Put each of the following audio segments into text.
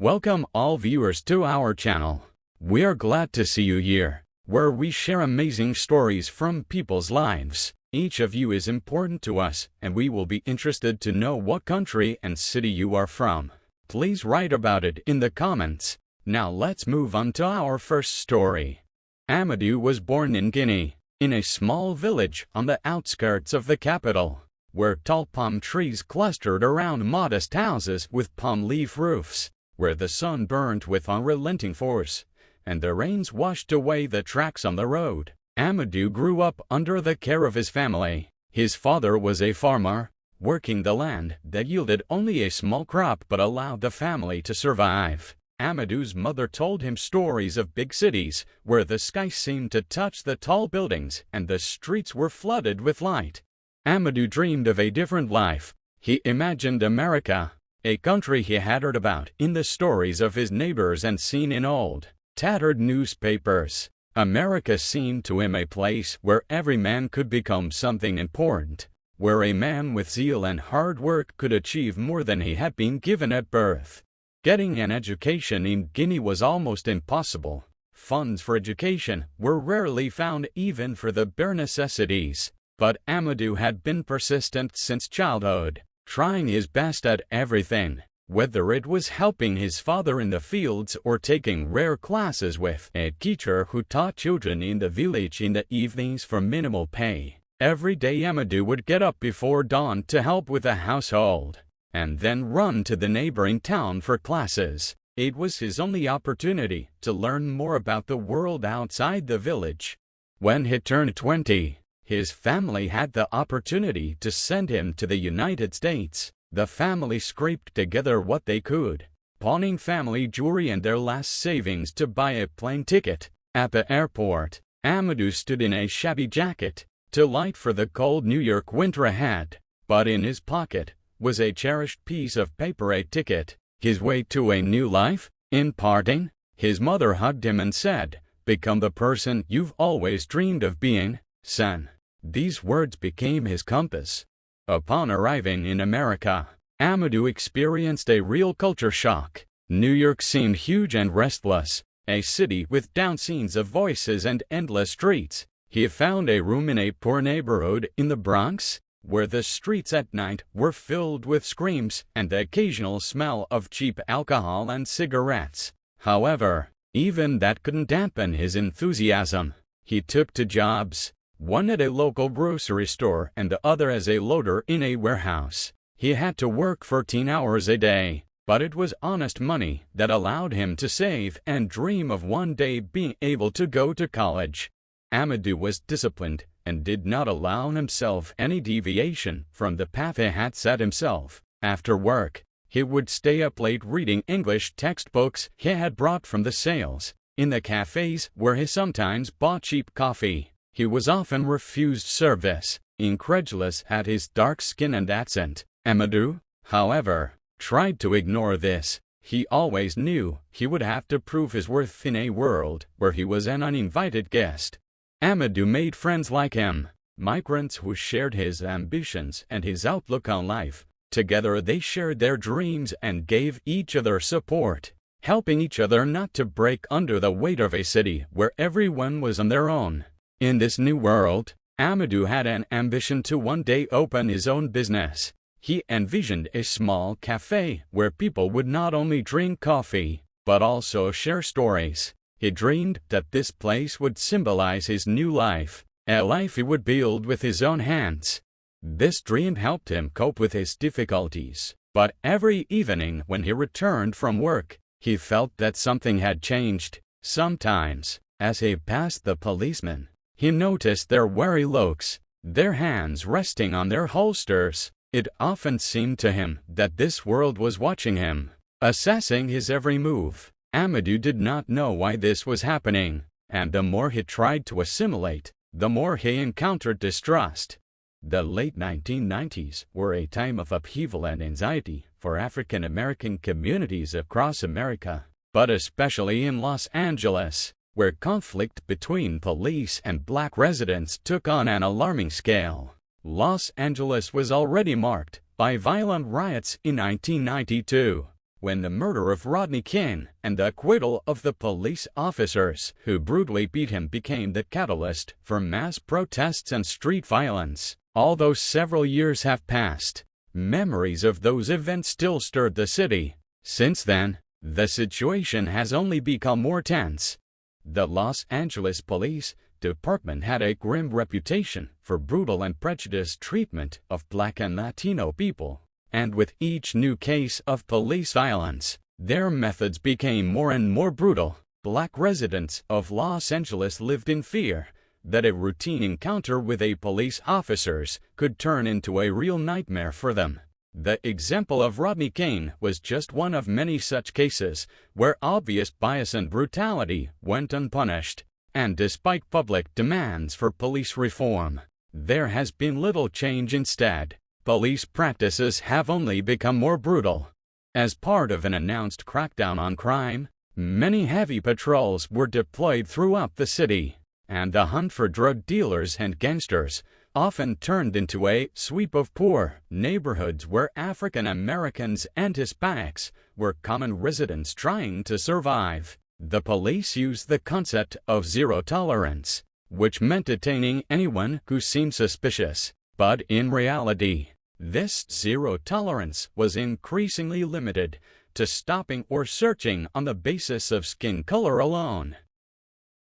Welcome all viewers to our channel. We are glad to see you here, where we share amazing stories from people's lives. Each of you is important to us, and we will be interested to know what country and city you are from. Please write about it in the comments. Now let's move on to our first story. Amadou was born in Guinea, in a small village on the outskirts of the capital, where tall palm trees clustered around modest houses with palm leaf roofs, where the sun burned with unrelenting force, and the rains washed away the tracks on the road. Amadou grew up under the care of his family. His father was a farmer, working the land that yielded only a small crop but allowed the family to survive. Amadou's mother told him stories of big cities, where the sky seemed to touch the tall buildings and the streets were flooded with light. Amadou dreamed of a different life. He imagined America, a country he had heard about in the stories of his neighbors and seen in old, tattered newspapers. America seemed to him a place where every man could become something important, where a man with zeal and hard work could achieve more than he had been given at birth. Getting an education in Guinea was almost impossible. Funds for education were rarely found even for the bare necessities. But Amadou had been persistent since childhood, trying his best at everything, whether it was helping his father in the fields or taking rare classes with a teacher who taught children in the village in the evenings for minimal pay. Every day Amadou would get up before dawn to help with the household, and then run to the neighboring town for classes. It was his only opportunity to learn more about the world outside the village. When he turned 20, his family had the opportunity to send him to the United States. The family scraped together what they could, pawning family jewelry and their last savings to buy a plane ticket. At the airport, Amadou stood in a shabby jacket, too light for the cold New York winter ahead, but in his pocket was a cherished piece of paper, a ticket, his way to a new life. In parting, his mother hugged him and said, "Become the person you've always dreamed of being, son." These words became his compass. Upon arriving in America, Amadou experienced a real culture shock. New York seemed huge and restless, a city with down scenes of voices and endless streets. He found a room in a poor neighborhood in the Bronx, where the streets at night were filled with screams and the occasional smell of cheap alcohol and cigarettes. However, even that couldn't dampen his enthusiasm. He took two jobs, one at a local grocery store and the other as a loader in a warehouse. He had to work 14 hours a day, but it was honest money that allowed him to save and dream of one day being able to go to college. Amadou was disciplined and did not allow himself any deviation from the path he had set himself. After work, he would stay up late reading English textbooks he had brought from the sales. In the cafes where he sometimes bought cheap coffee, he was often refused service, incredulous at his dark skin and accent. Amadou, however, tried to ignore this. He always knew he would have to prove his worth in a world where he was an uninvited guest. Amadou made friends like him, migrants who shared his ambitions and his outlook on life. Together they shared their dreams and gave each other support, helping each other not to break under the weight of a city where everyone was on their own. In this new world, Amadou had an ambition to one day open his own business. He envisioned a small cafe where people would not only drink coffee, but also share stories. He dreamed that this place would symbolize his new life, a life he would build with his own hands. This dream helped him cope with his difficulties, but every evening when he returned from work, he felt that something had changed. Sometimes, as he passed the policemen, he noticed their wary looks, their hands resting on their holsters. It often seemed to him that this world was watching him, assessing his every move. Amadou did not know why this was happening, and the more he tried to assimilate, the more he encountered distrust. The late 1990s were a time of upheaval and anxiety for African American communities across America, but especially in Los Angeles, where conflict between police and black residents took on an alarming scale. Los Angeles was already marked by violent riots in 1992, when the murder of Rodney King and the acquittal of the police officers who brutally beat him became the catalyst for mass protests and street violence. Although several years have passed, memories of those events still stirred the city. Since then, the situation has only become more tense. The Los Angeles Police Department had a grim reputation for brutal and prejudiced treatment of Black and Latino people. And with each new case of police violence, their methods became more and more brutal. Black residents of Los Angeles lived in fear that a routine encounter with a police officers could turn into a real nightmare for them. The example of Rodney King was just one of many such cases where obvious bias and brutality went unpunished. And despite public demands for police reform, there has been little change. Instead, police practices have only become more brutal. As part of an announced crackdown on crime, many heavy patrols were deployed throughout the city, and the hunt for drug dealers and gangsters often turned into a sweep of poor neighborhoods where African Americans and Hispanics were common residents trying to survive. The police used the concept of zero tolerance, which meant detaining anyone who seemed suspicious. But in reality, this zero tolerance was increasingly limited to stopping or searching on the basis of skin color alone.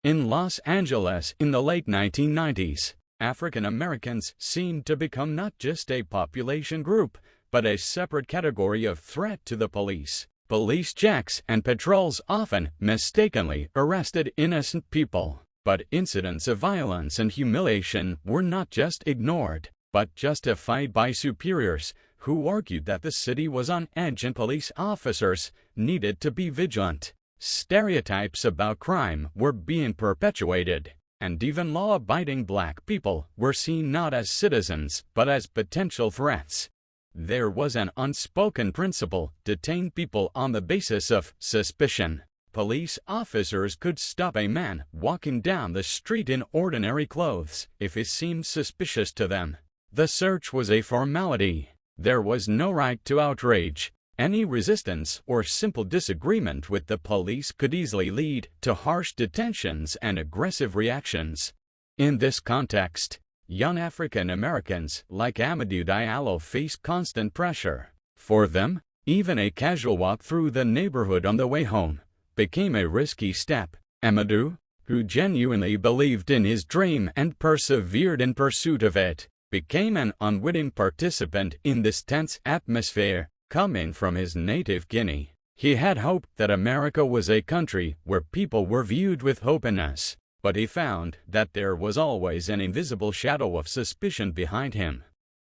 In Los Angeles in the late 1990s, African Americans seemed to become not just a population group, but a separate category of threat to the police. Police checks and patrols often mistakenly arrested innocent people, but incidents of violence and humiliation were not just ignored, but justified by superiors who argued that the city was on edge and police officers needed to be vigilant. Stereotypes about crime were being perpetuated, and even law-abiding Black people were seen not as citizens but as potential threats. There was an unspoken principle: detain people on the basis of suspicion. Police officers could stop a man walking down the street in ordinary clothes if it seemed suspicious to them. The search was a formality. There was no right to outrage. Any resistance or simple disagreement with the police could easily lead to harsh detentions and aggressive reactions. In this context, young African Americans like Amadou Diallo faced constant pressure. For them, even a casual walk through the neighborhood on the way home became a risky step. Amadou, who genuinely believed in his dream and persevered in pursuit of it, became an unwitting participant in this tense atmosphere. Coming from his native Guinea, he had hoped that America was a country where people were viewed with openness, but he found that there was always an invisible shadow of suspicion behind him.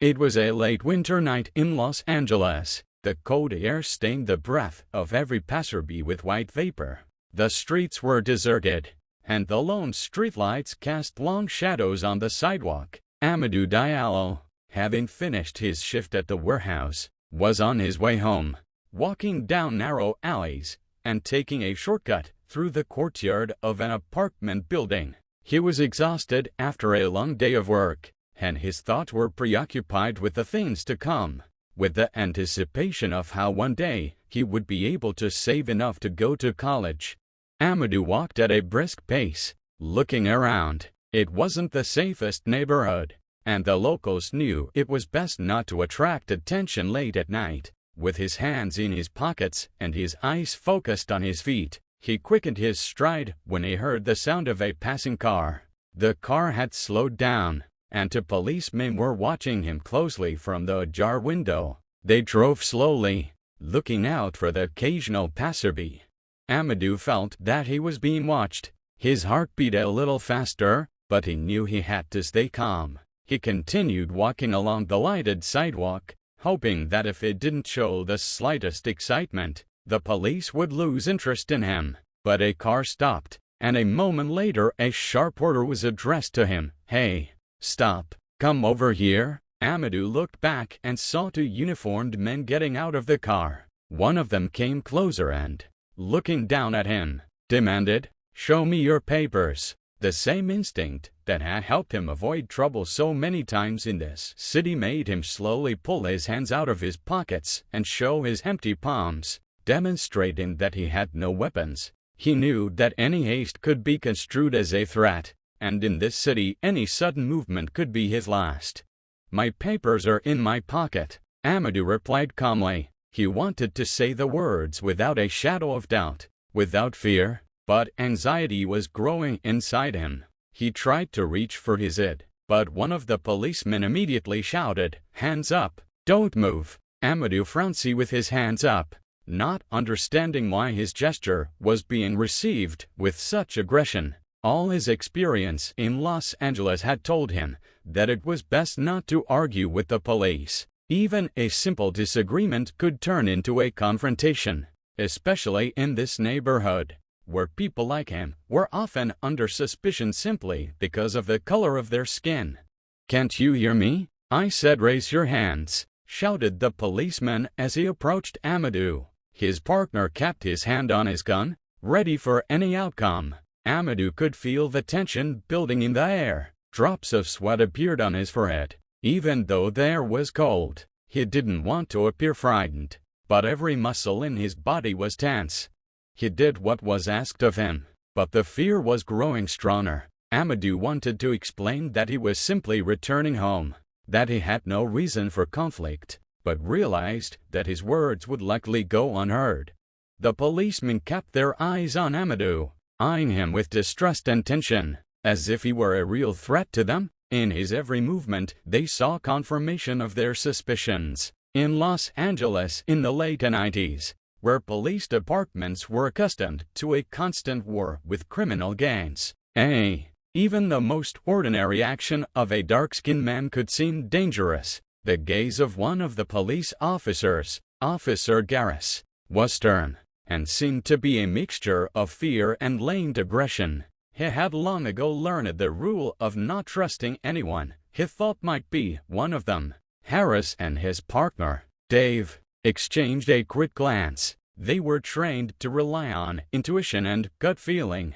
It was a late winter night in Los Angeles. The cold air stained the breath of every passerby with white vapor. The streets were deserted, and the lone streetlights cast long shadows on the sidewalk. Amadou Diallo, having finished his shift at the warehouse, was on his way home, walking down narrow alleys and taking a shortcut through the courtyard of an apartment building. He was exhausted after a long day of work, and his thoughts were preoccupied with the things to come, with the anticipation of how one day he would be able to save enough to go to college. Amadou walked at a brisk pace, looking around. It wasn't the safest neighborhood, and the locals knew it was best not to attract attention late at night. With his hands in his pockets and his eyes focused on his feet, he quickened his stride when he heard the sound of a passing car. The car had slowed down, and two policemen were watching him closely from the ajar window. They drove slowly, looking out for the occasional passerby. Amadou felt that he was being watched. His heart beat a little faster, but he knew he had to stay calm. He continued walking along the lighted sidewalk, hoping that if it didn't show the slightest excitement, the police would lose interest in him. But a car stopped, and a moment later a sharp order was addressed to him. "Hey, stop, come over here." Amadou looked back and saw two uniformed men getting out of the car. One of them came closer and, looking down at him, demanded, "Show me your papers." The same instinct that had helped him avoid trouble so many times in this city made him slowly pull his hands out of his pockets and show his empty palms. demonstrating that he had no weapons. He knew that any haste could be construed as a threat, and in this city any sudden movement could be his last. "My papers are in my pocket," Amadou replied calmly. He wanted to say the words without a shadow of doubt, without fear, but anxiety was growing inside him. He tried to reach for his ID, but one of the policemen immediately shouted, "Hands up! Don't move!" Amadou frowned with his hands up, not understanding why his gesture was being received with such aggression. All his experience in Los Angeles had told him that it was best not to argue with the police. Even a simple disagreement could turn into a confrontation, especially in this neighborhood, where people like him were often under suspicion simply because of the color of their skin. "Can't you hear me? I said raise your hands," shouted the policeman as he approached Amadou. His partner kept his hand on his gun, ready for any outcome. Amadou could feel the tension building in the air. Drops of sweat appeared on his forehead. Even though the air was cold, he didn't want to appear frightened, but every muscle in his body was tense. He did what was asked of him, but the fear was growing stronger. Amadou wanted to explain that he was simply returning home, that he had no reason for conflict, but realized that his words would likely go unheard. The policemen kept their eyes on Amadou, eyeing him with distrust and tension, as if he were a real threat to them. In his every movement, they saw confirmation of their suspicions. In Los Angeles in the late 90s, where police departments were accustomed to a constant war with criminal gangs, even the most ordinary action of a dark-skinned man could seem dangerous. The gaze of one of the police officers, Officer Garris, was stern, and seemed to be a mixture of fear and latent aggression. He had long ago learned the rule of not trusting anyone he thought might be one of them. Harris and his partner, Dave, exchanged a quick glance. They were trained to rely on intuition and gut feeling,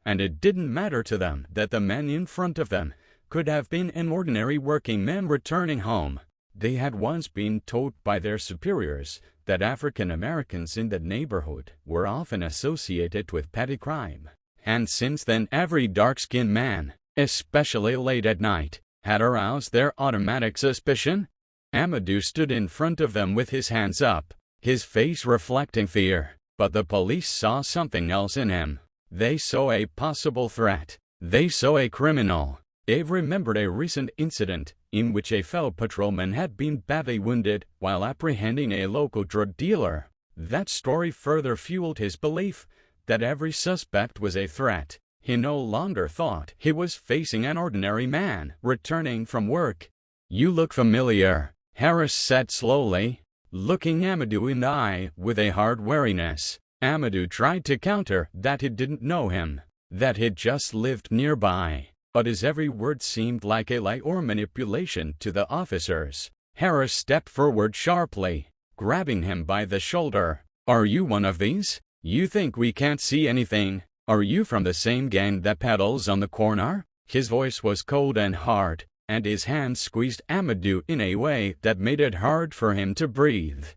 and it didn't matter to them that the man in front of them could have been an ordinary working man returning home. They had once been told by their superiors that African Americans in the neighborhood were often associated with petty crime. And since then every dark-skinned man, especially late at night, had aroused their automatic suspicion. Amadou stood in front of them with his hands up, his face reflecting fear, but the police saw something else in him. They saw a possible threat. They saw a criminal. Dave remembered a recent incident in which a fellow patrolman had been badly wounded while apprehending a local drug dealer. That story further fueled his belief that every suspect was a threat. He no longer thought he was facing an ordinary man returning from work. "You look familiar," Harris said slowly, looking Amadou in the eye with a hard wariness. Amadou tried to counter that he didn't know him, that he'd just lived nearby, but his every word seemed like a lie or manipulation to the officers. Harris stepped forward sharply, grabbing him by the shoulder. "Are you one of these? You think we can't see anything? Are you from the same gang that peddles on the corner?" His voice was cold and hard, and his hand squeezed Amadou in a way that made it hard for him to breathe.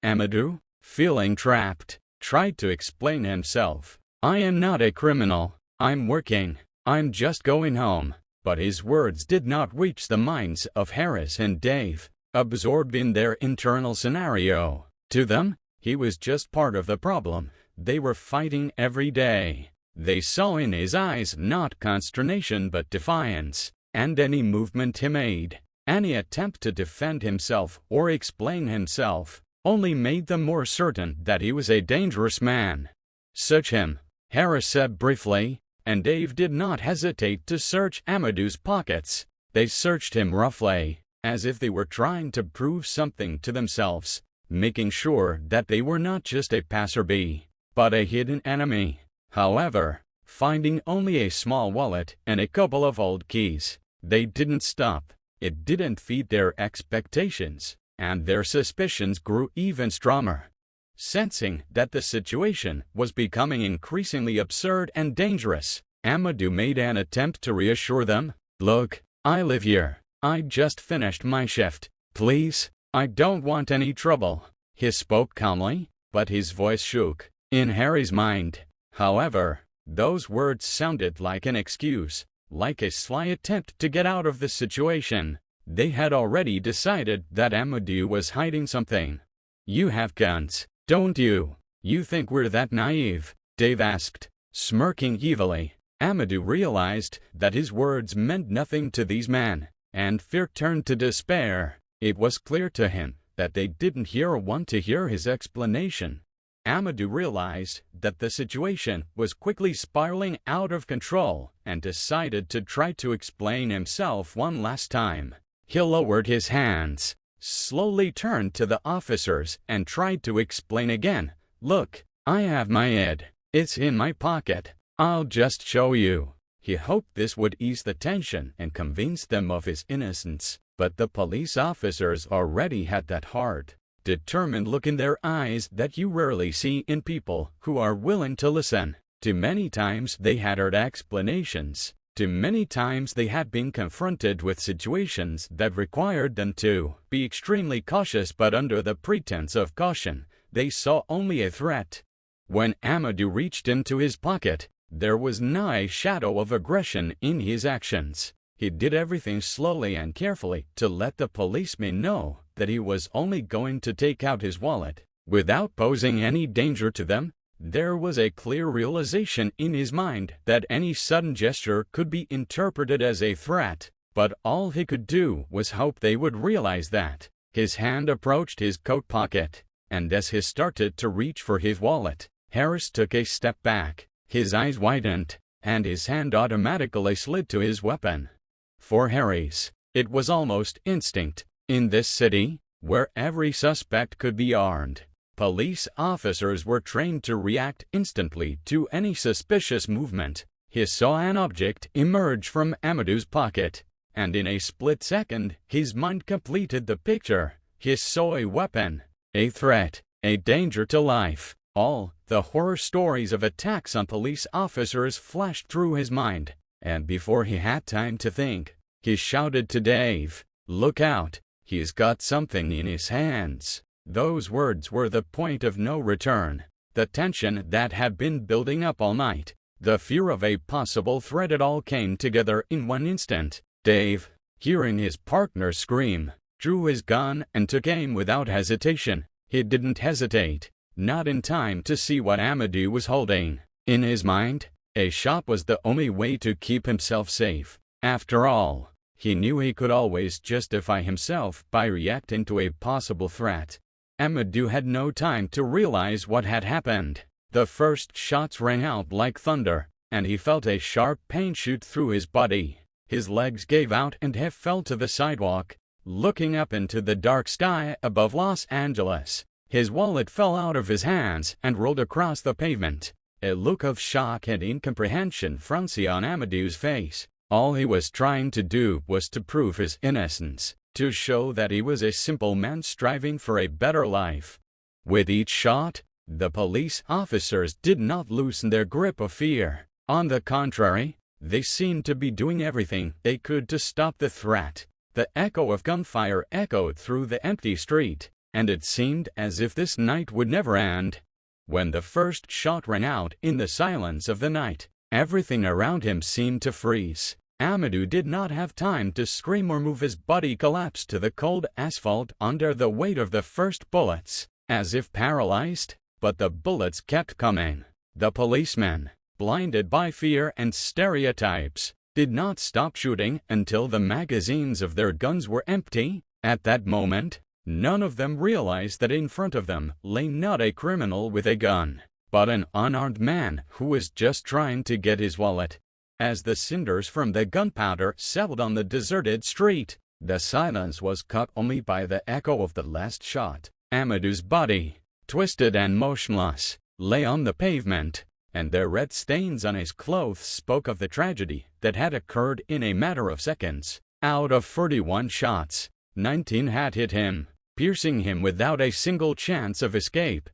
Amadou, feeling trapped, tried to explain himself. "I am not a criminal. I'm working. I'm just going home." But his words did not reach the minds of Harris and Dave, absorbed in their internal scenario. To them, he was just part of the problem they were fighting every day. They saw in his eyes not consternation but defiance, and any movement he made, any attempt to defend himself or explain himself, only made them more certain that he was a dangerous man. "Search him," Harris said briefly, and Dave did not hesitate to search Amadou's pockets. They searched him roughly, as if they were trying to prove something to themselves, making sure that they were not just a passerby, but a hidden enemy. However, finding only a small wallet and a couple of old keys, they didn't stop. It didn't feed their expectations, and their suspicions grew even stronger. Sensing that the situation was becoming increasingly absurd and dangerous, Amadou made an attempt to reassure them. "Look, I live here. I just finished my shift. Please, I don't want any trouble." He spoke calmly, but his voice shook. In Harry's mind, however, those words sounded like an excuse, like a sly attempt to get out of the situation. They had already decided that Amadou was hiding something. "You have guns, don't you? You think we're that naive?" Dave asked, smirking evilly. Amadou realized that his words meant nothing to these men, and fear turned to despair. It was clear to him that they didn't want to hear his explanation. Amadou realized that the situation was quickly spiraling out of control and decided to try to explain himself one last time. He lowered his hands, slowly turned to the officers and tried to explain again. "Look, I have my head. It's in my pocket. I'll just show you." He hoped this would ease the tension and convince them of his innocence, but the police officers already had that hard, determined look in their eyes that you rarely see in people who are willing to listen. Too many times they had heard explanations. Too many times they had been confronted with situations that required them to be extremely cautious, but under the pretense of caution, they saw only a threat. When Amadou reached into his pocket, there was not a shadow of aggression in his actions. He did everything slowly and carefully to let the policemen know that he was only going to take out his wallet, without posing any danger to them. There was a clear realization in his mind that any sudden gesture could be interpreted as a threat, but all he could do was hope they would realize that. His hand approached his coat pocket, and as he started to reach for his wallet, Harris took a step back. His eyes widened, and his hand automatically slid to his weapon. For Harris, it was almost instinct. In this city, where every suspect could be armed, police officers were trained to react instantly to any suspicious movement. He saw an object emerge from Amadou's pocket, and in a split second, his mind completed the picture. He saw a weapon, a threat, a danger to life. All the horror stories of attacks on police officers flashed through his mind, and before he had time to think, he shouted to Dave, "Look out, he's got something in his hands." Those words were the point of no return. The tension that had been building up all night, the fear of a possible threat, it all came together in one instant. Dave, hearing his partner scream, drew his gun and took aim without hesitation. He didn't hesitate. Not in time to see what Amadou was holding. In his mind, a shot was the only way to keep himself safe. After all, he knew he could always justify himself by reacting to a possible threat. Amadou had no time to realize what had happened. The first shots rang out like thunder, and he felt a sharp pain shoot through his body. His legs gave out and he fell to the sidewalk, looking up into the dark sky above Los Angeles. His wallet fell out of his hands and rolled across the pavement. A look of shock and incomprehension frowned on Amadou's face. All he was trying to do was to prove his innocence, to show that he was a simple man striving for a better life. With each shot, the police officers did not loosen their grip of fear. On the contrary, they seemed to be doing everything they could to stop the threat. The echo of gunfire echoed through the empty street, and it seemed as if this night would never end. When the first shot rang out in the silence of the night, everything around him seemed to freeze. Amadou did not have time to scream or move. His body collapsed to the cold asphalt under the weight of the first bullets, as if paralyzed, but the bullets kept coming. The policemen, blinded by fear and stereotypes, did not stop shooting until the magazines of their guns were empty. At that moment, none of them realized that in front of them lay not a criminal with a gun, but an unarmed man who was just trying to get his wallet. As the cinders from the gunpowder settled on the deserted street, the silence was cut only by the echo of the last shot. Amadou's body, twisted and motionless, lay on the pavement, and the red stains on his clothes spoke of the tragedy that had occurred in a matter of seconds. Out of 41 shots, 19 had hit him, piercing him without a single chance of escape.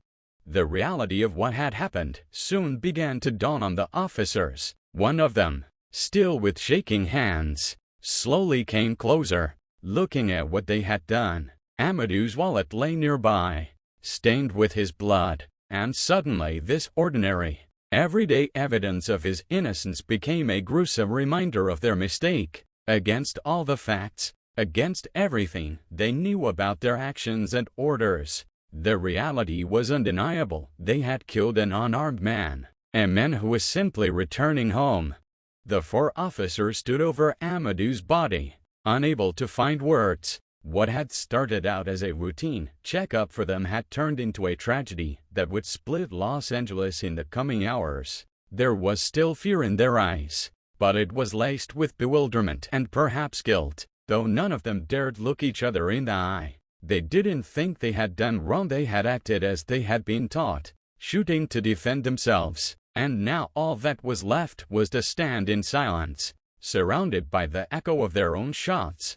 The reality of what had happened soon began to dawn on the officers. One of them, still with shaking hands, slowly came closer, looking at what they had done. Amadou's wallet lay nearby, stained with his blood. and suddenly this ordinary, everyday evidence of his innocence became a gruesome reminder of their mistake. Against all the facts, against everything they knew about their actions and orders, the reality was undeniable. They had killed an unarmed man, a man who was simply returning home. The 4 officers stood over Amadou's body, unable to find words. What had started out as a routine checkup for them had turned into a tragedy that would split Los Angeles in the coming hours. There was still fear in their eyes, but it was laced with bewilderment and perhaps guilt. Though none of them dared look each other in the eye. They didn't think they had done wrong. They had acted as they had been taught, shooting to defend themselves. And now all that was left was to stand in silence, surrounded by the echo of their own shots.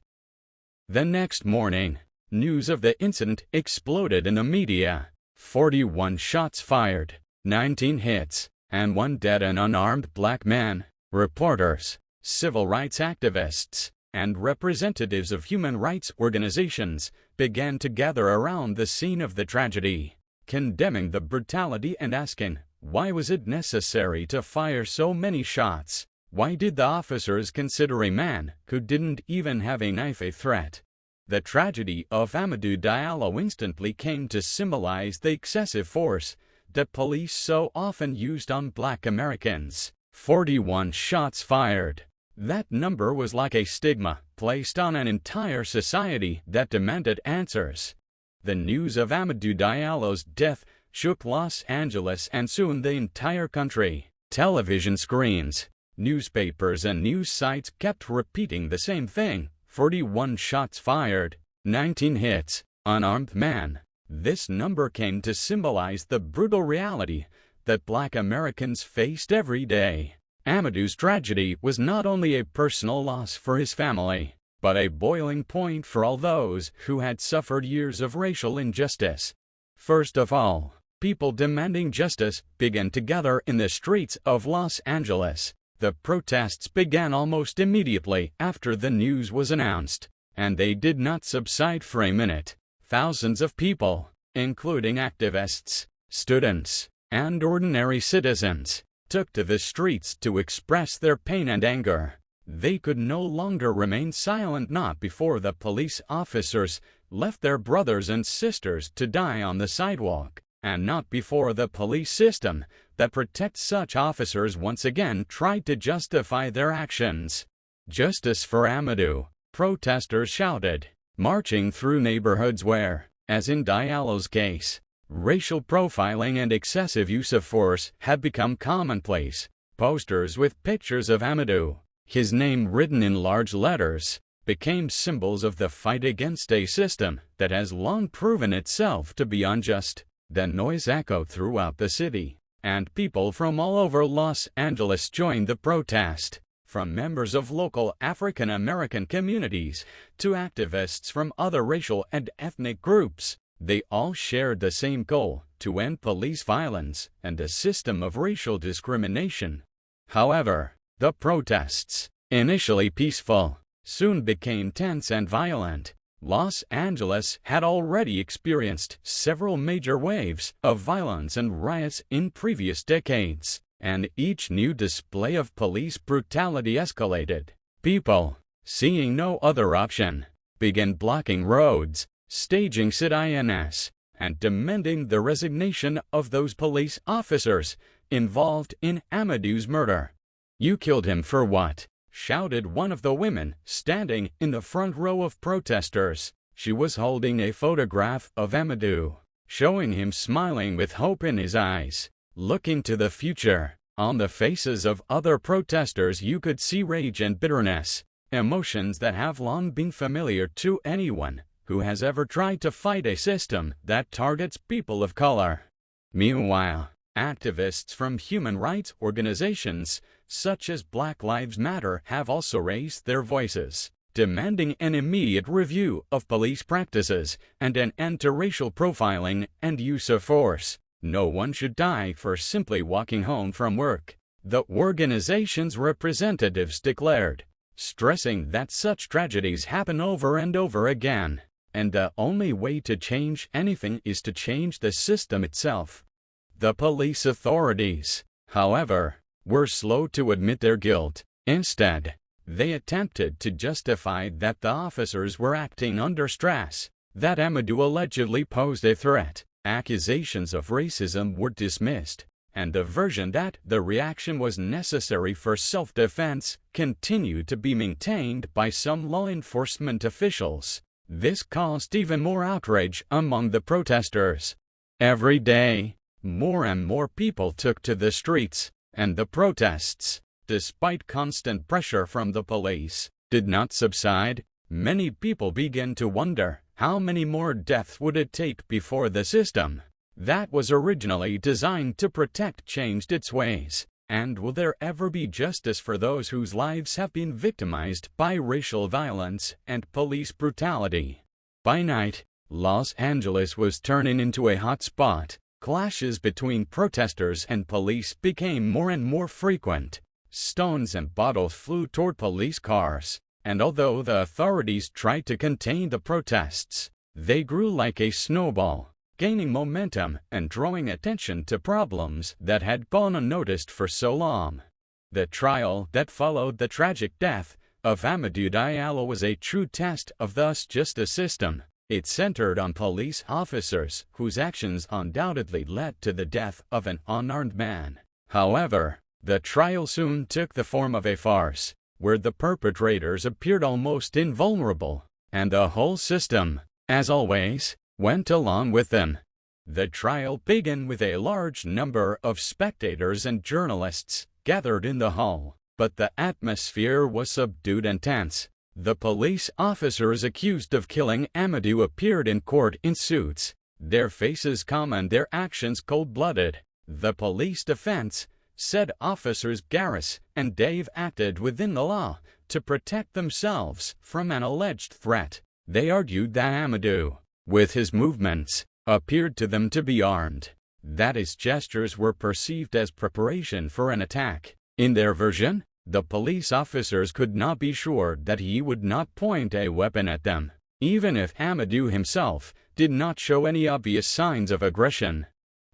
The next morning, news of the incident exploded in the media. 41 shots fired, 19 hits, and 1 dead, an unarmed black man. Reporters, civil rights activists, and representatives of human rights organizations began to gather around the scene of the tragedy, condemning the brutality and asking, why was it necessary to fire so many shots? Why did the officers consider a man who didn't even have a knife a threat? The tragedy of Amadou Diallo instantly came to symbolize the excessive force that police so often used on black Americans. 41 shots fired. That number was like a stigma placed on an entire society that demanded answers. The news of Amadou Diallo's death shook Los Angeles and soon the entire country. Television screens, newspapers and news sites kept repeating the same thing. 41 shots fired, 19 hits, unarmed man. This number came to symbolize the brutal reality that black Americans faced every day. Amadou's tragedy was not only a personal loss for his family, but a boiling point for all those who had suffered years of racial injustice. First of all, people demanding justice began to gather in the streets of Los Angeles. The protests began almost immediately after the news was announced, and they did not subside for a minute. Thousands of people, including activists, students, and ordinary citizens, took to the streets to express their pain and anger. They could no longer remain silent, not before the police officers left their brothers and sisters to die on the sidewalk, and not before the police system that protects such officers once again tried to justify their actions. Justice for Amadou, protesters shouted, marching through neighborhoods where, as in Diallo's case, racial profiling and excessive use of force had become commonplace. Posters with pictures of Amadou, his name written in large letters, became symbols of the fight against a system that has long proven itself to be unjust. The noise echoed throughout the city, and people from all over Los Angeles joined the protest. From members of local African American communities to activists from other racial and ethnic groups, they all shared the same goal: to end police violence and a system of racial discrimination. However, the protests, initially peaceful, soon became tense and violent. Los Angeles had already experienced several major waves of violence and riots in previous decades, and each new display of police brutality escalated. People, seeing no other option, began blocking roads, staging sit-ins, and demanding the resignation of those police officers involved in Amadou's murder. "You killed him for what?" shouted one of the women standing in the front row of protesters. She was holding a photograph of Amadou, showing him smiling with hope in his eyes, looking to the future. On the faces of other protesters you could see rage and bitterness, emotions that have long been familiar to anyone who has ever tried to fight a system that targets people of color. Meanwhile, activists from human rights organizations such as Black Lives Matter have also raised their voices, demanding an immediate review of police practices and an end to racial profiling and use of force. No one should die for simply walking home from work, the organization's representatives declared, stressing that such tragedies happen over and over again, and the only way to change anything is to change the system itself. The police authorities, however, were slow to admit their guilt. Instead, they attempted to justify that the officers were acting under stress, that Amadou allegedly posed a threat. Accusations of racism were dismissed, and the version that the reaction was necessary for self-defense continued to be maintained by some law enforcement officials. This caused even more outrage among the protesters. Every day, more and more people took to the streets, and the protests, despite constant pressure from the police, did not subside. Many people began to wonder how many more deaths would it take before the system that was originally designed to protect changed its ways, and will there ever be justice for those whose lives have been victimized by racial violence and police brutality? By night, Los Angeles was turning into a hot spot. Clashes between protesters and police became more and more frequent. Stones and bottles flew toward police cars, and although the authorities tried to contain the protests, they grew like a snowball, gaining momentum and drawing attention to problems that had gone unnoticed for so long. The trial that followed the tragic death of Amadou Diallo was a true test of the justice system. It centered on police officers whose actions undoubtedly led to the death of an unarmed man. However, the trial soon took the form of a farce, where the perpetrators appeared almost invulnerable, and the whole system, as always, went along with them. The trial began with a large number of spectators and journalists gathered in the hall, but the atmosphere was subdued and tense. The police officers accused of killing Amadou appeared in court in suits, their faces calm and their actions cold-blooded. The police defense said officers Garris and Dave acted within the law to protect themselves from an alleged threat. They argued that Amadou, with his movements, appeared to them to be armed, that his gestures were perceived as preparation for an attack. In their version, the police officers could not be sure that he would not point a weapon at them, even if Amadou himself did not show any obvious signs of aggression.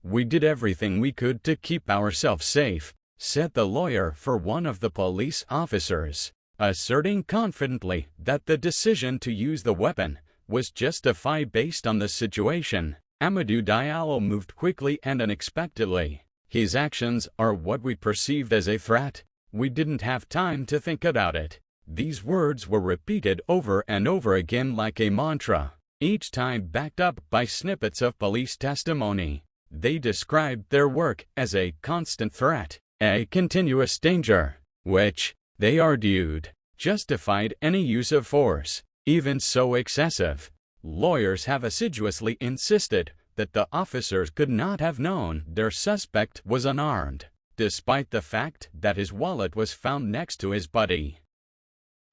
"We did everything we could to keep ourselves safe," said the lawyer for one of the police officers, asserting confidently that the decision to use the weapon was justified based on the situation. Amadou Diallo moved quickly and unexpectedly. "His actions are what we perceived as a threat. We didn't have time to think about it." These words were repeated over and over again like a mantra, each time backed up by snippets of police testimony. They described their work as a constant threat, a continuous danger, which, they argued, justified any use of force, even so excessive. Lawyers have assiduously insisted that the officers could not have known their suspect was unarmed, despite the fact that his wallet was found next to his body.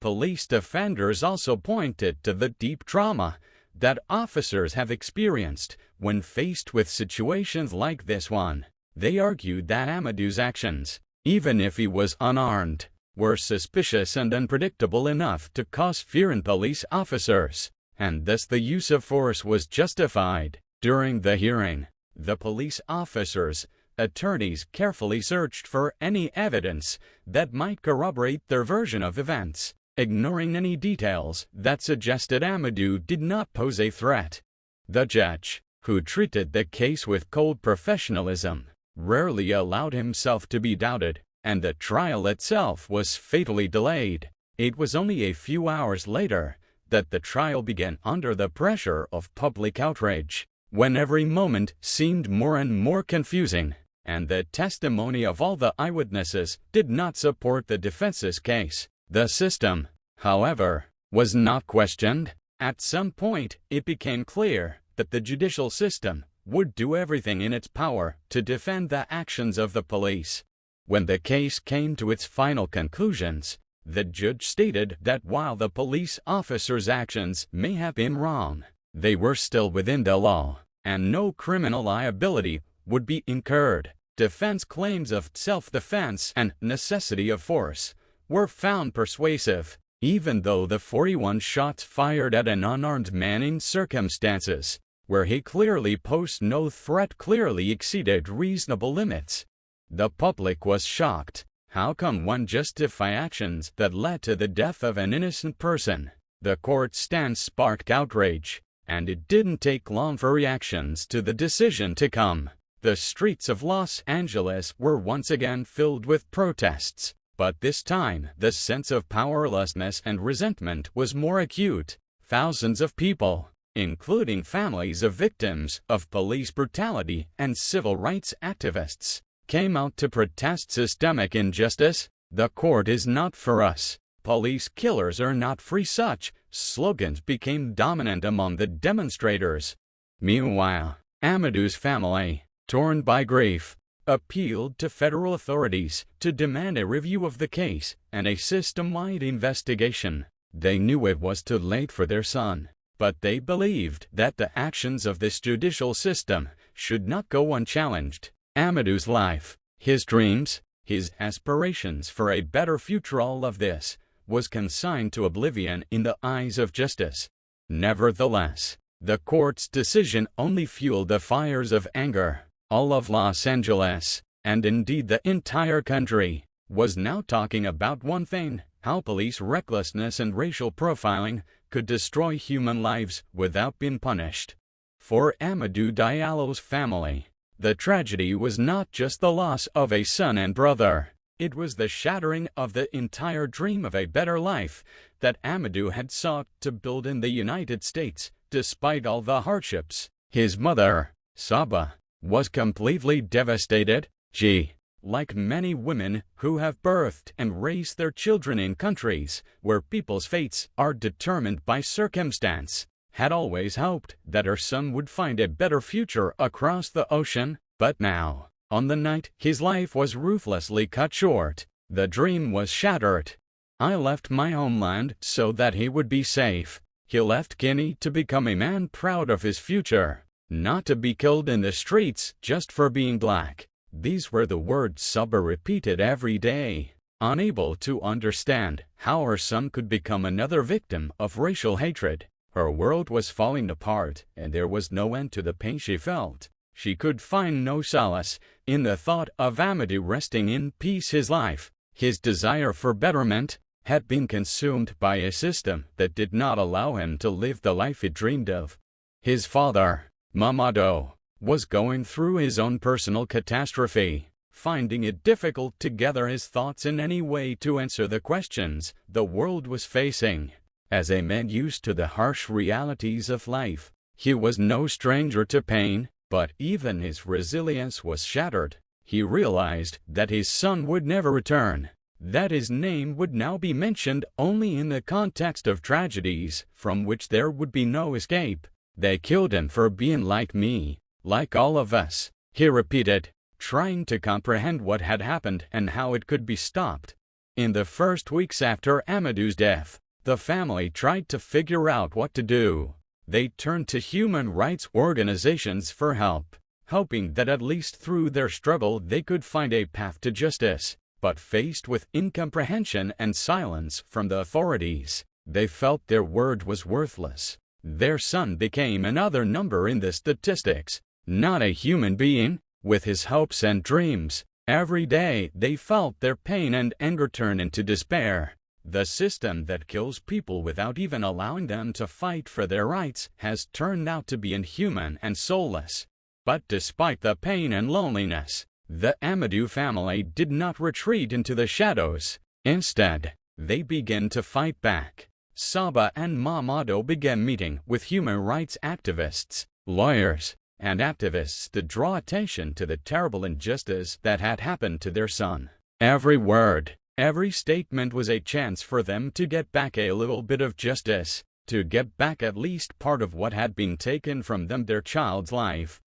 Police defenders also pointed to the deep trauma that officers have experienced when faced with situations like this one. They argued that Amadou's actions, even if he was unarmed, were suspicious and unpredictable enough to cause fear in police officers, and thus the use of force was justified. During the hearing, the police officers' attorneys carefully searched for any evidence that might corroborate their version of events, ignoring any details that suggested Amadou did not pose a threat. The judge, who treated the case with cold professionalism, rarely allowed himself to be doubted, and the trial itself was fatally delayed. It was only a few hours later that the trial began under the pressure of public outrage, when every moment seemed more and more confusing, and the testimony of all the eyewitnesses did not support the defense's case. The system, however, was not questioned. At some point, it became clear that the judicial system would do everything in its power to defend the actions of the police. When the case came to its final conclusions, the judge stated that while the police officers' actions may have been wrong, they were still within the law, and no criminal liability would be incurred. Defense claims of self-defense and necessity of force were found persuasive, even though the 41 shots fired at an unarmed man in circumstances where he clearly posed no threat, clearly exceeded reasonable limits. The public was shocked. How can one justify actions that led to the death of an innocent person? The court's stance sparked outrage, and it didn't take long for reactions to the decision to come. The streets of Los Angeles were once again filled with protests, but this time the sense of powerlessness and resentment was more acute. Thousands of people, including families of victims of police brutality and civil rights activists, came out to protest systemic injustice. "The court is not for us. Police killers are not free." Such slogans became dominant among the demonstrators. Meanwhile, Amadou's family, torn by grief, appealed to federal authorities to demand a review of the case and a system-wide investigation. They knew it was too late for their son, but they believed that the actions of this judicial system should not go unchallenged. Amadou's life, his dreams, his aspirations for a better future, all of this was consigned to oblivion in the eyes of justice. Nevertheless, the court's decision only fueled the fires of anger. All of Los Angeles, and indeed the entire country, was now talking about one thing: how police recklessness and racial profiling could destroy human lives without being punished. For Amadou Diallo's family, the tragedy was not just the loss of a son and brother. It was the shattering of the entire dream of a better life that Amadou had sought to build in the United States, despite all the hardships. His mother, Saba, was completely devastated. She, like many women who have birthed and raised their children in countries where people's fates are determined by circumstance, had always hoped that her son would find a better future across the ocean. But now, on the night his life was ruthlessly cut short, the dream was shattered. "I left my homeland so that he would be safe. He left Guinea to become a man proud of his future, not to be killed in the streets just for being black." These were the words Saba repeated every day, unable to understand how her son could become another victim of racial hatred. Her world was falling apart, and there was no end to the pain she felt. She could find no solace in the thought of Amadou resting in peace. His life, his desire for betterment, had been consumed by a system that did not allow him to live the life he dreamed of. His father, Mamadou, was going through his own personal catastrophe, finding it difficult to gather his thoughts in any way to answer the questions the world was facing. As a man used to the harsh realities of life, he was no stranger to pain, but even his resilience was shattered. He realized that his son would never return, that his name would now be mentioned only in the context of tragedies from which there would be no escape. "They killed him for being like me, like all of us," he repeated, trying to comprehend what had happened and how it could be stopped. In the first weeks after Amadou's death, the family tried to figure out what to do. They turned to human rights organizations for help, hoping that at least through their struggle they could find a path to justice. But faced with incomprehension and silence from the authorities, they felt their word was worthless. Their son became another number in the statistics, not a human being, with his hopes and dreams. Every day they felt their pain and anger turn into despair. The system that kills people without even allowing them to fight for their rights has turned out to be inhuman and soulless. But despite the pain and loneliness, the Amadou family did not retreat into the shadows. Instead, they began to fight back. Saba and Mamadou began meeting with human rights activists, lawyers, and activists to draw attention to the terrible injustice that had happened to their son. Every word, every statement was a chance for them to get back a little bit of justice, to get back at least part of what had been taken from them, their child's life.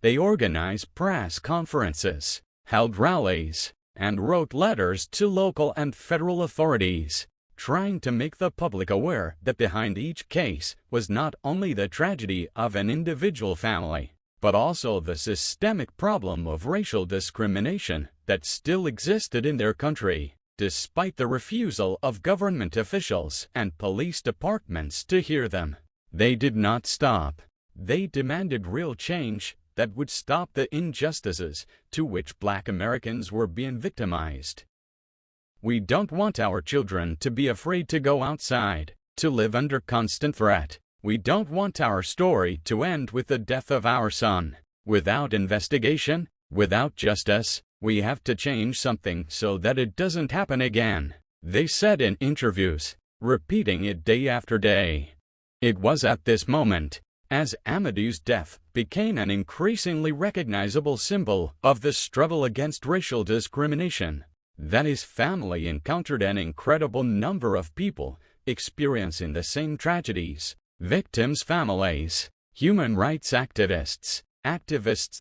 They organized press conferences, held rallies, and wrote letters to local and federal authorities, trying to make the public aware that behind each case was not only the tragedy of an individual family, but also the systemic problem of racial discrimination that still existed in their country, despite the refusal of government officials and police departments to hear them. They did not stop. They demanded real change that would stop the injustices to which Black Americans were being victimized. We don't want our children to be afraid to go outside, to live under constant threat. We don't want our story to end with the death of our son. Without investigation, without justice, we have to change something so that it doesn't happen again, they said in interviews, repeating it day after day. It was at this moment, as Amadou's death became an increasingly recognizable symbol of the struggle against racial discrimination, that his family encountered an incredible number of people experiencing the same tragedies. Victims' families, human rights activists,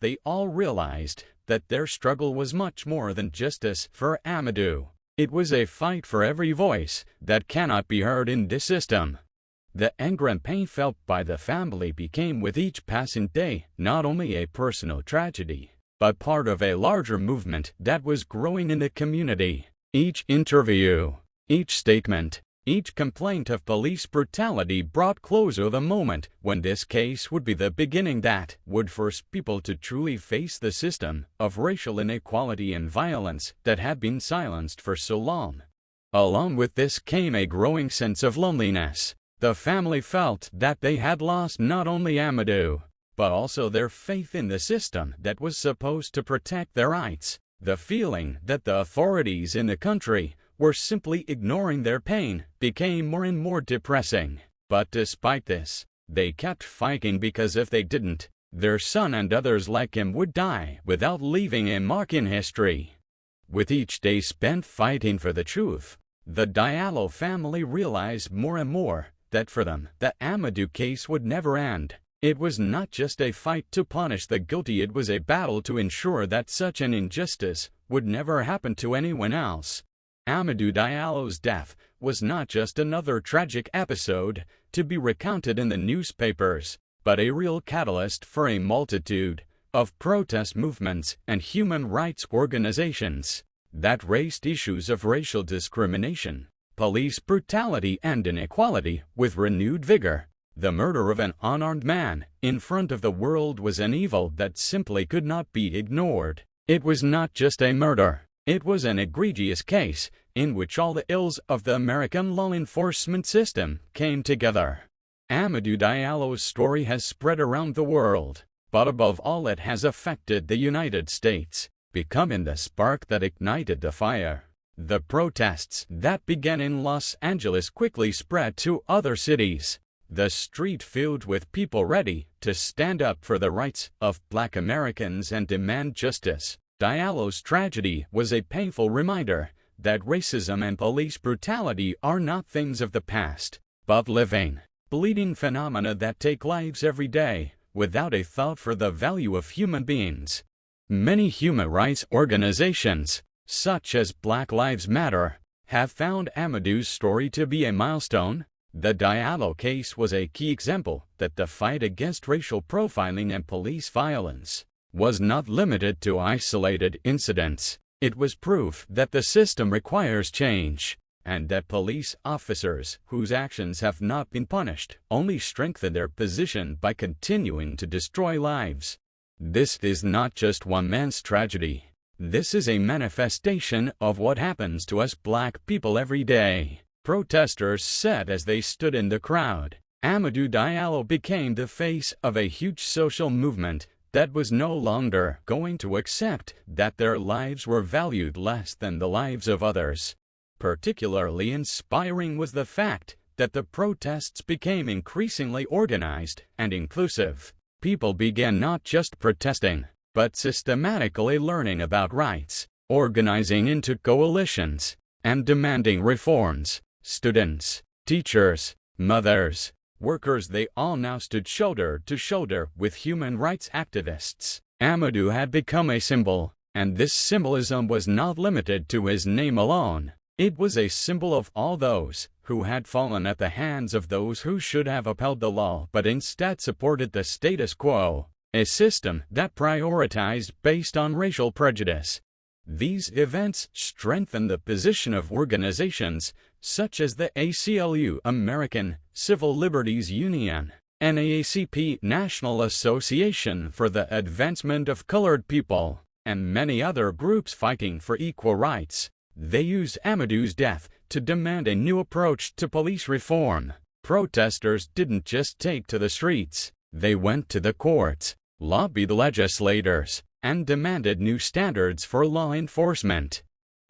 they all realized that their struggle was much more than justice for Amadou. It was a fight for every voice that cannot be heard in this system. The anger and pain felt by the family became with each passing day not only a personal tragedy, but part of a larger movement that was growing in the community. Each interview, each statement, each complaint of police brutality brought closer the moment when this case would be the beginning that would force people to truly face the system of racial inequality and violence that had been silenced for so long. Along with this came a growing sense of loneliness. The family felt that they had lost not only Amadou, but also their faith in the system that was supposed to protect their rights. The feeling that the authorities in the country were simply ignoring their pain became more and more depressing. But despite this, they kept fighting because if they didn't, their son and others like him would die without leaving a mark in history. With each day spent fighting for the truth, the Diallo family realized more and more that for them, the Amadou case would never end. It was not just a fight to punish the guilty, it was a battle to ensure that such an injustice would never happen to anyone else. Amadou Diallo's death was not just another tragic episode to be recounted in the newspapers, but a real catalyst for a multitude of protest movements and human rights organizations that raised issues of racial discrimination, police brutality, and inequality with renewed vigor. The murder of an unarmed man in front of the world was an evil that simply could not be ignored. It was not just a murder. It was an egregious case in which all the ills of the American law enforcement system came together. Amadou Diallo's story has spread around the world, but above all it has affected the United States, becoming the spark that ignited the fire. The protests that began in Los Angeles quickly spread to other cities, the street filled with people ready to stand up for the rights of Black Americans and demand justice. Diallo's tragedy was a painful reminder that racism and police brutality are not things of the past, but living, bleeding phenomena that take lives every day without a thought for the value of human beings. Many human rights organizations, such as Black Lives Matter, have found Amadou's story to be a milestone. The Diallo case was a key example that the fight against racial profiling and police violence was not limited to isolated incidents. It was proof that the system requires change, and that police officers whose actions have not been punished only strengthen their position by continuing to destroy lives. This is not just one man's tragedy. This is a manifestation of what happens to us Black people every day, protesters said as they stood in the crowd. Amadou Diallo became the face of a huge social movement that was no longer going to accept that their lives were valued less than the lives of others. Particularly inspiring was the fact that the protests became increasingly organized and inclusive. People began not just protesting, but systematically learning about rights, organizing into coalitions, and demanding reforms. Students, teachers, mothers, workers, they all now stood shoulder to shoulder with human rights activists. Amadou had become a symbol, and this symbolism was not limited to his name alone. It was a symbol of all those who had fallen at the hands of those who should have upheld the law but instead supported the status quo, a system that prioritized based on racial prejudice. These events strengthened the position of organizations such as the ACLU, American Civil Liberties Union, NAACP, National Association for the Advancement of Colored People, and many other groups fighting for equal rights. They used Amadou's death to demand a new approach to police reform. Protesters didn't just take to the streets. They went to the courts, lobbied legislators, and demanded new standards for law enforcement.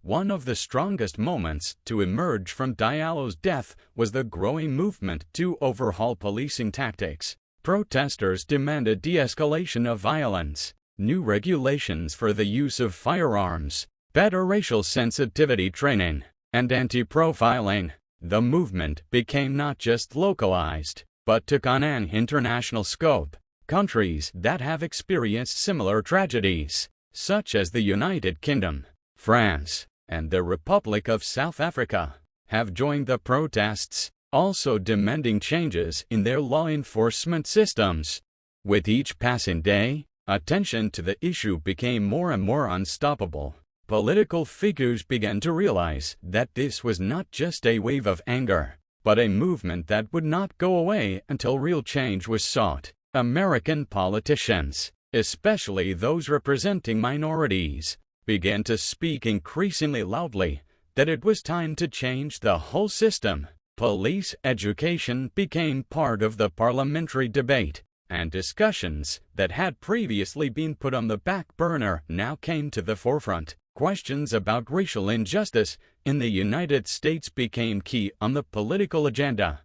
One of the strongest moments to emerge from Diallo's death was the growing movement to overhaul policing tactics. Protesters demanded de-escalation of violence, new regulations for the use of firearms, better racial sensitivity training, and anti-profiling. The movement became not just localized, but took on an international scope. Countries that have experienced similar tragedies, such as the United Kingdom, France, and the Republic of South Africa, have joined the protests, also demanding changes in their law enforcement systems. With each passing day, attention to the issue became more and more unstoppable. Political figures began to realize that this was not just a wave of anger, but a movement that would not go away until real change was sought. American politicians, especially those representing minorities, began to speak increasingly loudly that it was time to change the whole system. Police education became part of the parliamentary debate, and discussions that had previously been put on the back burner now came to the forefront. Questions about racial injustice in the United States became key on the political agenda.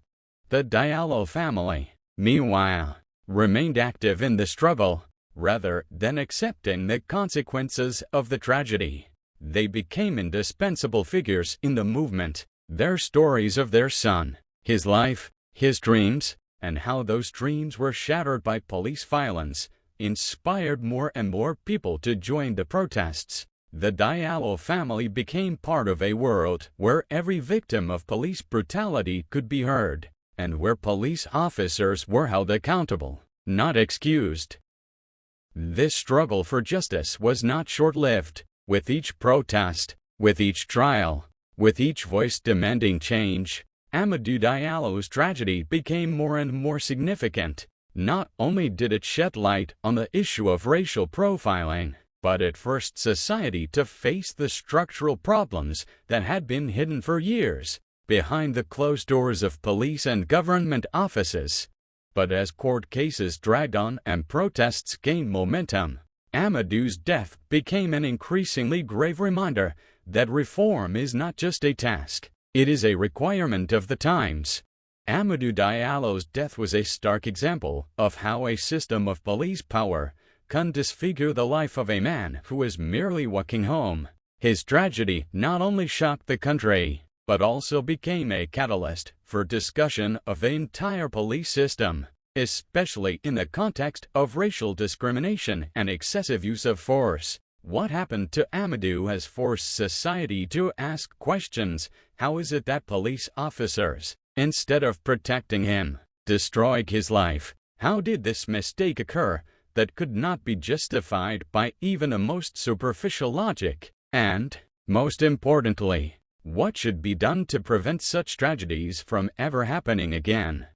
The Diallo family, meanwhile, remained active in the struggle, rather than accepting the consequences of the tragedy. They became indispensable figures in the movement. Their stories of their son, his life, his dreams, and how those dreams were shattered by police violence, inspired more and more people to join the protests. The Diallo family became part of a world where every victim of police brutality could be heard, and where police officers were held accountable, not excused. This struggle for justice was not short-lived. With each protest, with each trial, with each voice demanding change, Amadou Diallo's tragedy became more and more significant. Not only did it shed light on the issue of racial profiling, but it forced society to face the structural problems that had been hidden for years behind the closed doors of police and government offices. But as court cases dragged on and protests gained momentum, Amadou's death became an increasingly grave reminder that reform is not just a task, it is a requirement of the times. Amadou Diallo's death was a stark example of how a system of police power can disfigure the life of a man who is merely walking home. His tragedy not only shocked the country, but also became a catalyst for discussion of the entire police system, especially in the context of racial discrimination and excessive use of force. What happened to Amadou has forced society to ask questions. How is it that police officers, instead of protecting him, destroyed his life? How did this mistake occur that could not be justified by even the most superficial logic? And, most importantly, what should be done to prevent such tragedies from ever happening again?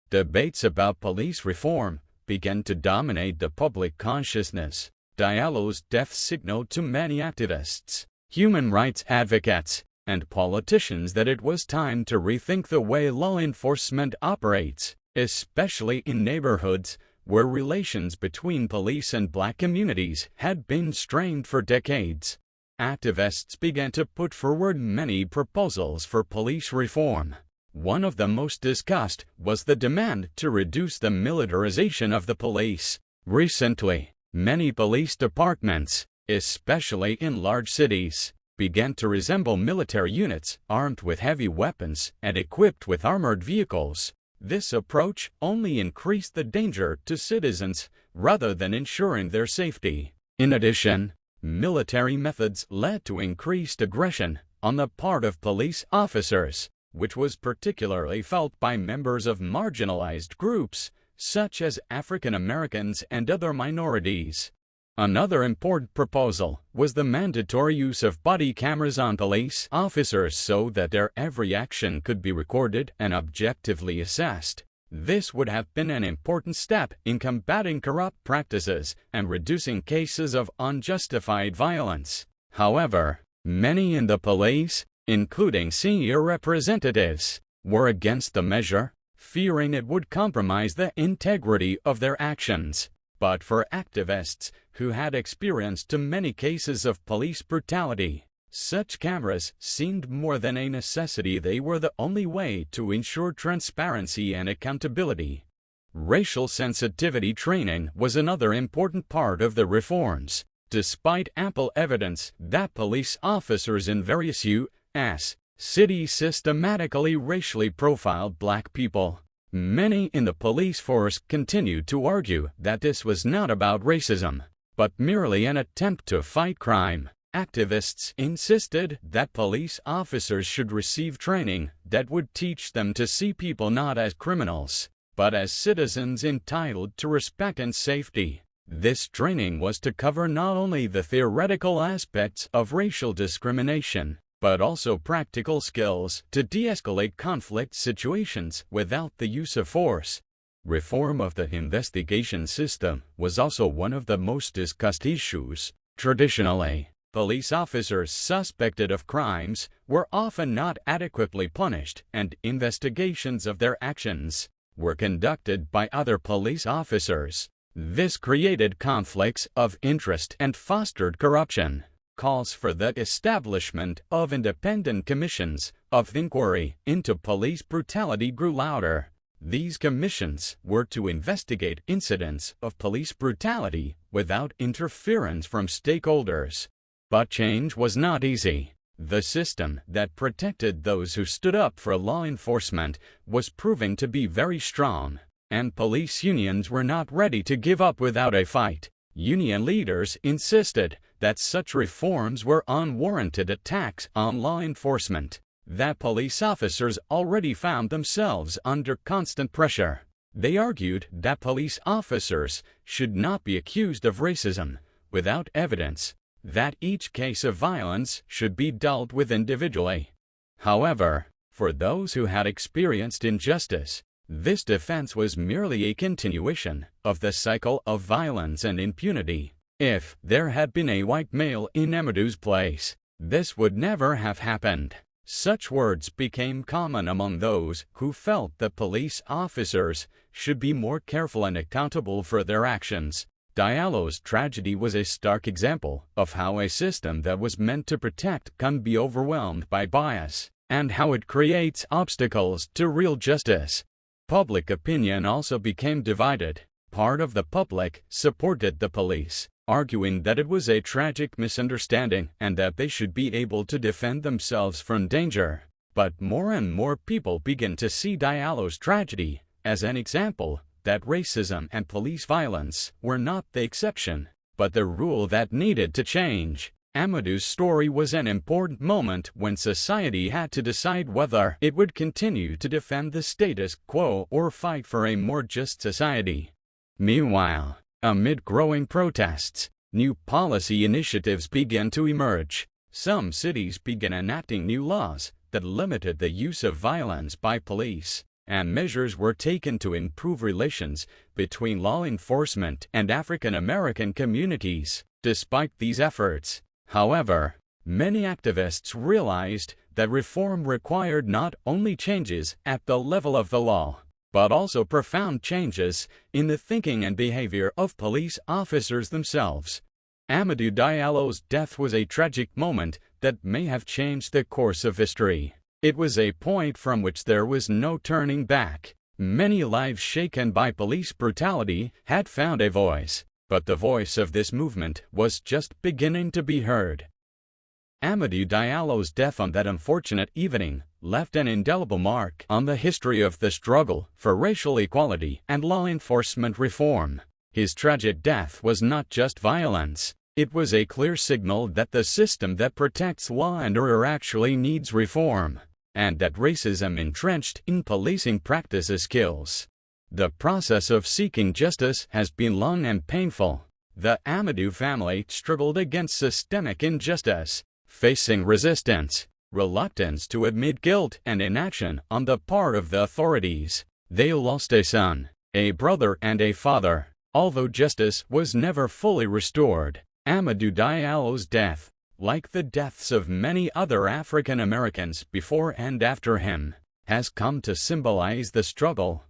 Debates about police reform began to dominate the public consciousness. Diallo's death signaled to many activists, human rights advocates, and politicians that it was time to rethink the way law enforcement operates, especially in neighborhoods where relations between police and black communities had been strained for decades. Activists began to put forward many proposals for police reform. One of the most discussed was the demand to reduce the militarization of the police. Recently, many police departments, especially in large cities, began to resemble military units armed with heavy weapons and equipped with armored vehicles. This approach only increased the danger to citizens rather than ensuring their safety. In addition, military methods led to increased aggression on the part of police officers, which was particularly felt by members of marginalized groups, such as African Americans and other minorities. Another important proposal was the mandatory use of body cameras on police officers so that their every action could be recorded and objectively assessed. This would have been an important step in combating corrupt practices and reducing cases of unjustified violence. However, many in the police, including senior representatives, were against the measure, fearing it would compromise the integrity of their actions. But for activists who had experienced too many cases of police brutality, such cameras seemed more than a necessity. They were the only way to ensure transparency and accountability. Racial sensitivity training was another important part of the reforms. Despite ample evidence that police officers in various U.S. cities systematically racially profiled black people, many in the police force continued to argue that this was not about racism, but merely an attempt to fight crime. Activists insisted that police officers should receive training that would teach them to see people not as criminals, but as citizens entitled to respect and safety. This training was to cover not only the theoretical aspects of racial discrimination, but also practical skills to de-escalate conflict situations without the use of force. Reform of the investigation system was also one of the most discussed issues. Traditionally, police officers suspected of crimes were often not adequately punished, and investigations of their actions were conducted by other police officers. This created conflicts of interest and fostered corruption. Calls for the establishment of independent commissions of inquiry into police brutality grew louder. These commissions were to investigate incidents of police brutality without interference from stakeholders. But change was not easy. The system that protected those who stood up for law enforcement was proving to be very strong, and police unions were not ready to give up without a fight. Union leaders insisted that such reforms were unwarranted attacks on law enforcement, that police officers already found themselves under constant pressure. They argued that police officers should not be accused of racism without evidence, that each case of violence should be dealt with individually. However, for those who had experienced injustice, this defense was merely a continuation of the cycle of violence and impunity. If there had been a white male in Amadou's place, this would never have happened. Such words became common among those who felt that police officers should be more careful and accountable for their actions. Diallo's tragedy was a stark example of how a system that was meant to protect can be overwhelmed by bias, and how it creates obstacles to real justice. Public opinion also became divided. Part of the public supported the police, arguing that it was a tragic misunderstanding and that they should be able to defend themselves from danger. But more and more people began to see Diallo's tragedy as an example that racism and police violence were not the exception, but the rule that needed to change. Amadou's story was an important moment when society had to decide whether it would continue to defend the status quo or fight for a more just society. Meanwhile, amid growing protests, new policy initiatives began to emerge. Some cities began enacting new laws that limited the use of violence by police, and measures were taken to improve relations between law enforcement and African American communities. Despite these efforts, however, many activists realized that reform required not only changes at the level of the law, but also profound changes in the thinking and behavior of police officers themselves. Amadou Diallo's death was a tragic moment that may have changed the course of history. It was a point from which there was no turning back. Many lives shaken by police brutality had found a voice, but the voice of this movement was just beginning to be heard. Amadou Diallo's death on that unfortunate evening left an indelible mark on the history of the struggle for racial equality and law enforcement reform. His tragic death was not just violence. It was a clear signal that the system that protects law and order actually needs reform, and that racism entrenched in policing practices kills. The process of seeking justice has been long and painful. The Amadou family struggled against systemic injustice, facing resistance, reluctance to admit guilt, and inaction on the part of the authorities. They lost a son, a brother and a father. Although justice was never fully restored, Amadou Diallo's death, like the deaths of many other African Americans before and after him, has come to symbolize the struggle.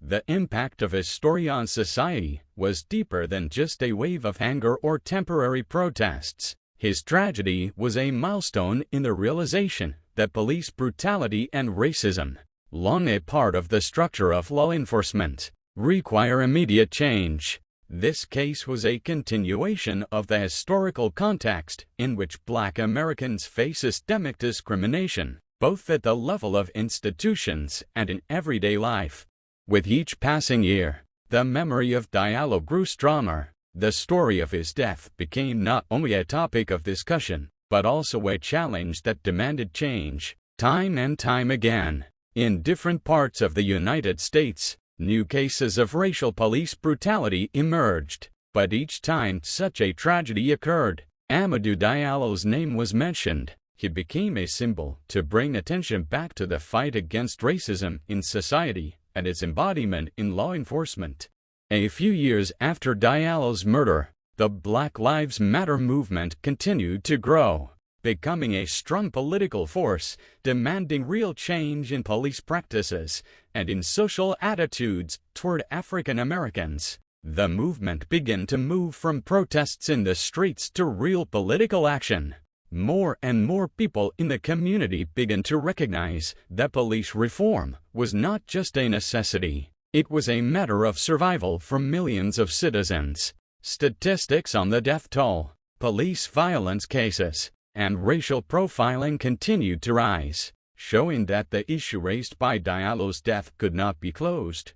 The impact of his story on society was deeper than just a wave of anger or temporary protests. His tragedy was a milestone in the realization that police brutality and racism, long a part of the structure of law enforcement, require immediate change. This case was a continuation of the historical context in which Black Americans face systemic discrimination, both at the level of institutions and in everyday life. With each passing year, the memory of Diallo grew stronger. The story of his death became not only a topic of discussion, but also a challenge that demanded change. Time and time again, in different parts of the United States, new cases of racial police brutality emerged, but each time such a tragedy occurred, Amadou Diallo's name was mentioned. He became a symbol to bring attention back to the fight against racism in society and its embodiment in law enforcement. A few years after Diallo's murder, the Black Lives Matter movement continued to grow, becoming a strong political force, demanding real change in police practices and in social attitudes toward African Americans. The movement began to move from protests in the streets to real political action. More and more people in the community began to recognize that police reform was not just a necessity, it was a matter of survival for millions of citizens. Statistics on the death toll, police violence cases, and racial profiling continued to rise, showing that the issue raised by Diallo's death could not be closed.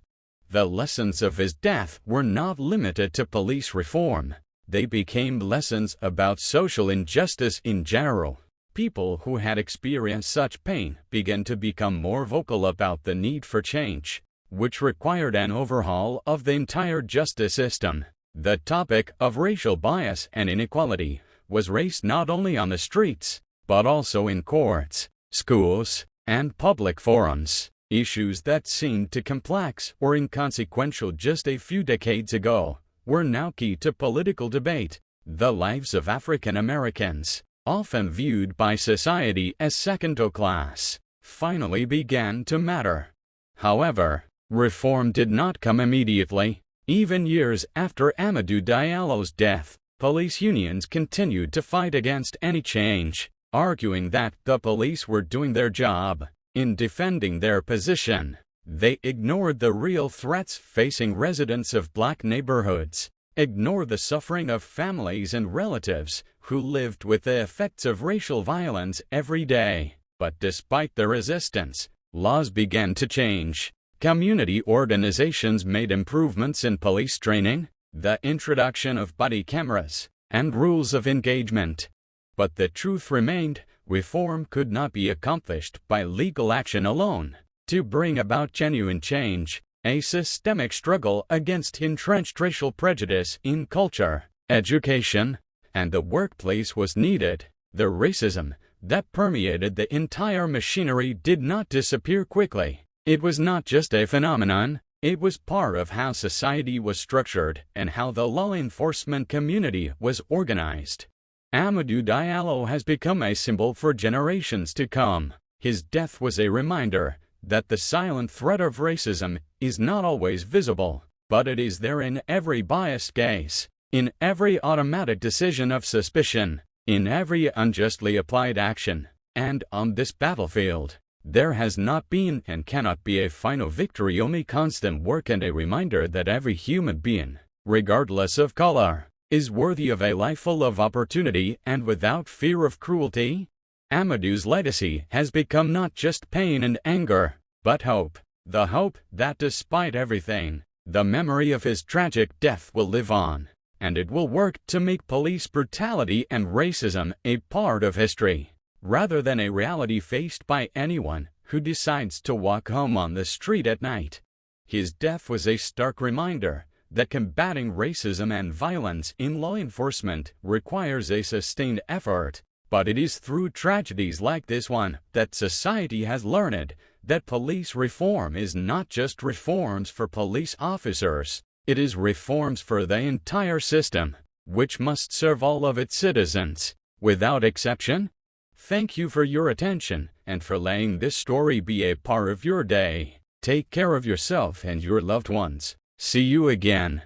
The lessons of his death were not limited to police reform. They became lessons about social injustice in general. People who had experienced such pain began to become more vocal about the need for change, which required an overhaul of the entire justice system. The topic of racial bias and inequality was raised not only on the streets, but also in courts, schools, and public forums. Issues that seemed too complex or inconsequential just a few decades ago were now key to political debate. The lives of African Americans, often viewed by society as second-class, finally began to matter. However, reform did not come immediately. Even years after Amadou Diallo's death, police unions continued to fight against any change, arguing that the police were doing their job. In defending their position, they ignored the real threats facing residents of Black neighborhoods, ignored the suffering of families and relatives who lived with the effects of racial violence every day. But despite the resistance, laws began to change. Community organizations made improvements in police training, the introduction of body cameras, and rules of engagement. But the truth remained, reform could not be accomplished by legal action alone. To bring about genuine change, a systemic struggle against entrenched racial prejudice in culture, education, and the workplace was needed. The racism that permeated the entire machinery did not disappear quickly. It was not just a phenomenon, it was part of how society was structured and how the law enforcement community was organized. Amadou Diallo has become a symbol for generations to come. His death was a reminder that the silent threat of racism is not always visible, but it is there in every biased gaze, in every automatic decision of suspicion, in every unjustly applied action. And on this battlefield, there has not been and cannot be a final victory, only constant work and a reminder that every human being, regardless of color, is worthy of a life full of opportunity and without fear of cruelty. Amadou's legacy has become not just pain and anger, but hope. The hope that despite everything, the memory of his tragic death will live on, and it will work to make police brutality and racism a part of history, rather than a reality faced by anyone who decides to walk home on the street at night. His death was a stark reminder that combating racism and violence in law enforcement requires a sustained effort, but it is through tragedies like this one that society has learned that police reform is not just reforms for police officers, it is reforms for the entire system, which must serve all of its citizens, without exception. Thank you for your attention and for letting this story be a part of your day. Take care of yourself and your loved ones. See you again.